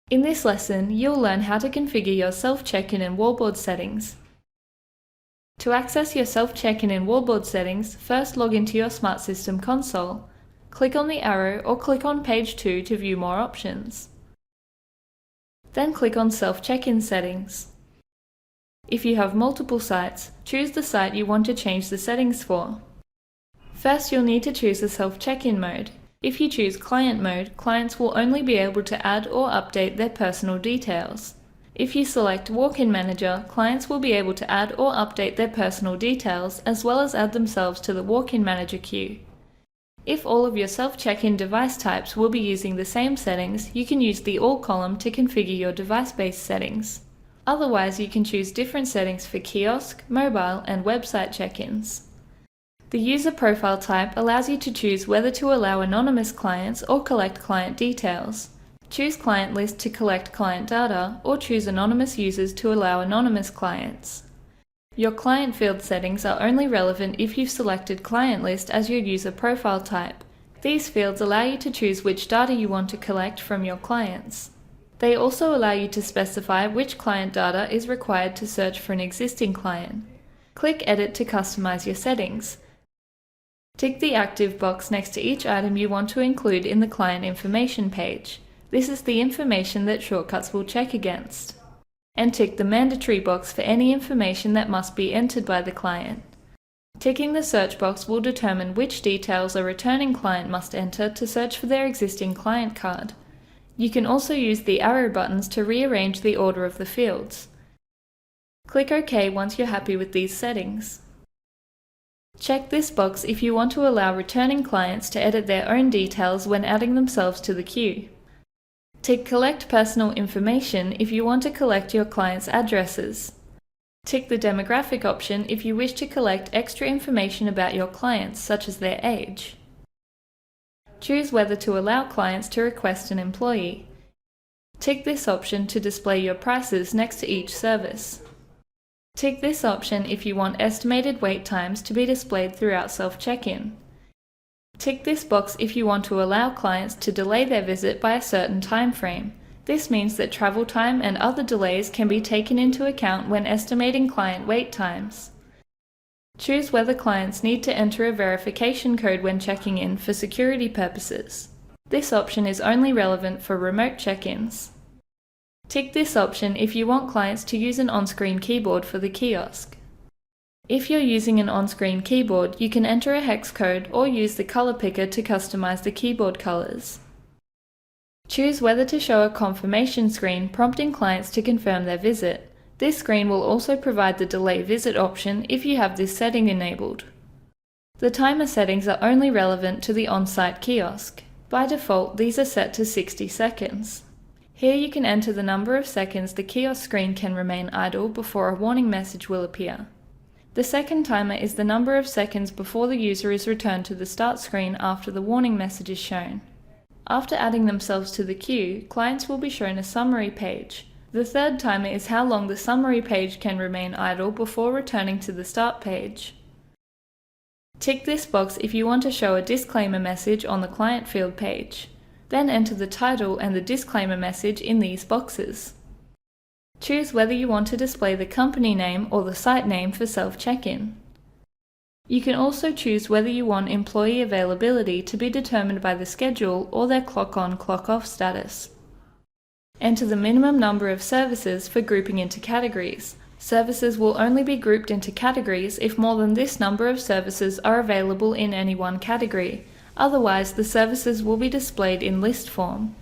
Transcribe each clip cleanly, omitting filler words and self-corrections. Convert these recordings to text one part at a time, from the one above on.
In this lesson, you'll learn how to configure your self-check-in and Wallboard settings. To access your self-check-in and Wallboard settings, first log into your Smart System console. Click on the arrow or click on page 2 to view more options. Then click on Self-Check-in settings. If you have multiple sites, choose the site you want to change the settings for. First, you'll need to choose the self-check-in mode. If you choose Client mode, clients will only be able to add or update their personal details. If you select Walk-in Manager, clients will be able to add or update their personal details as well as add themselves to the Walk-in Manager queue. If all of your self-check-in device types will be using the same settings, you can use the All column to configure your device-based settings. Otherwise, you can choose different settings for kiosk, mobile, and website check-ins. The user profile type allows you to choose whether to allow anonymous clients or collect client details. Choose Client List to collect client data, or choose Anonymous Users to allow anonymous clients. Your client field settings are only relevant if you've selected Client List as your user profile type. These fields allow you to choose which data you want to collect from your clients. They also allow you to specify which client data is required to search for an existing client. Click Edit to customize your settings. Tick the Active box next to each item you want to include in the client information page. This is the information that shortcuts will check against. And tick the Mandatory box for any information that must be entered by the client. Ticking the Search box will determine which details a returning client must enter to search for their existing client card. You can also use the arrow buttons to rearrange the order of the fields. Click OK once you're happy with these settings. Check this box if you want to allow returning clients to edit their own details when adding themselves to the queue. Tick Collect Personal Information if you want to collect your clients' addresses. Tick the Demographic option if you wish to collect extra information about your clients, such as their age. Choose whether to allow clients to request an employee. Tick this option to display your prices next to each service. Tick this option if you want estimated wait times to be displayed throughout self-check-in. Tick this box if you want to allow clients to delay their visit by a certain time frame. This means that travel time and other delays can be taken into account when estimating client wait times. Choose whether clients need to enter a verification code when checking in for security purposes. This option is only relevant for remote check-ins. Tick this option if you want clients to use an on-screen keyboard for the kiosk. If you're using an on-screen keyboard, you can enter a hex code or use the color picker to customize the keyboard colors. Choose whether to show a confirmation screen prompting clients to confirm their visit. This screen will also provide the delay visit option if you have this setting enabled. The timer settings are only relevant to the on-site kiosk. By default, these are set to 60 seconds. Here you can enter the number of seconds the kiosk screen can remain idle before a warning message will appear. The second timer is the number of seconds before the user is returned to the start screen after the warning message is shown. After adding themselves to the queue, clients will be shown a summary page. The third timer is how long the summary page can remain idle before returning to the start page. Tick this box if you want to show a disclaimer message on the client field page. Then enter the title and the disclaimer message in these boxes. Choose whether you want to display the company name or the site name for self-check-in. You can also choose whether you want employee availability to be determined by the schedule or their clock-on, clock-off status. Enter the minimum number of services for grouping into categories. Services will only be grouped into categories if more than this number of services are available in any one category. Otherwise, the services will be displayed in list form.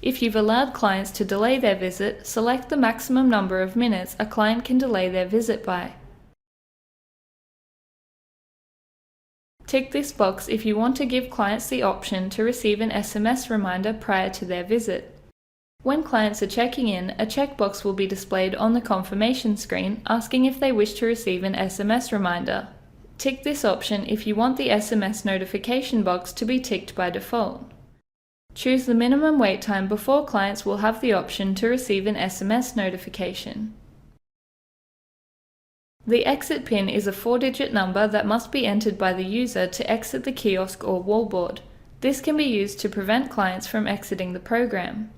If you've allowed clients to delay their visit, select the maximum number of minutes a client can delay their visit by. Tick this box if you want to give clients the option to receive an SMS reminder prior to their visit. When clients are checking in, a checkbox will be displayed on the confirmation screen asking if they wish to receive an SMS reminder. Tick this option if you want the SMS notification box to be ticked by default. Choose the minimum wait time before clients will have the option to receive an SMS notification. The exit PIN is a 4-digit number that must be entered by the user to exit the kiosk or wallboard. This can be used to prevent clients from exiting the program.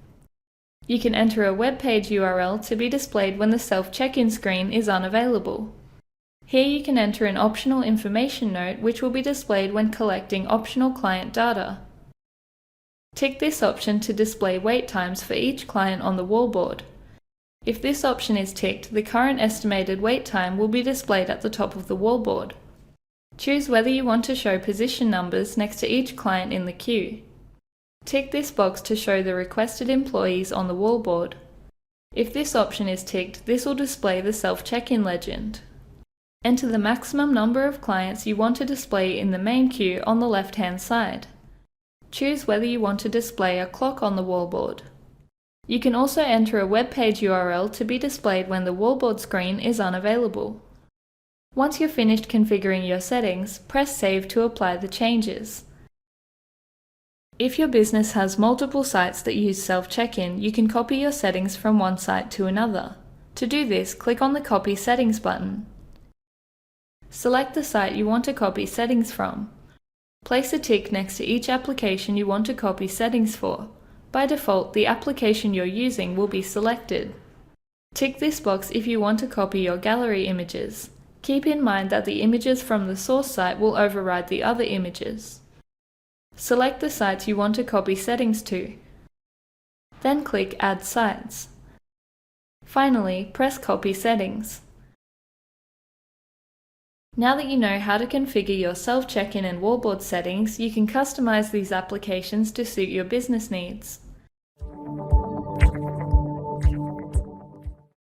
You can enter a web page URL to be displayed when the self-check-in screen is unavailable. Here you can enter an optional information note which will be displayed when collecting optional client data. Tick this option to display wait times for each client on the wallboard. If this option is ticked, the current estimated wait time will be displayed at the top of the wallboard. Choose whether you want to show position numbers next to each client in the queue. Tick this box to show the requested employees on the wallboard. If this option is ticked, this will display the self-check-in legend. Enter the maximum number of clients you want to display in the main queue on the left-hand side. Choose whether you want to display a clock on the wallboard. You can also enter a web page URL to be displayed when the wallboard screen is unavailable. Once you're finished configuring your settings, press Save to apply the changes. If your business has multiple sites that use self-check-in, you can copy your settings from one site to another. To do this, click on the Copy Settings button. Select the site you want to copy settings from. Place a tick next to each application you want to copy settings for. By default, the application you're using will be selected. Tick this box if you want to copy your gallery images. Keep in mind that the images from the source site will override the other images. Select the sites you want to copy settings to. Then click Add Sites. Finally, press Copy Settings. Now that you know how to configure your self-check-in and wallboard settings, you can customize these applications to suit your business needs.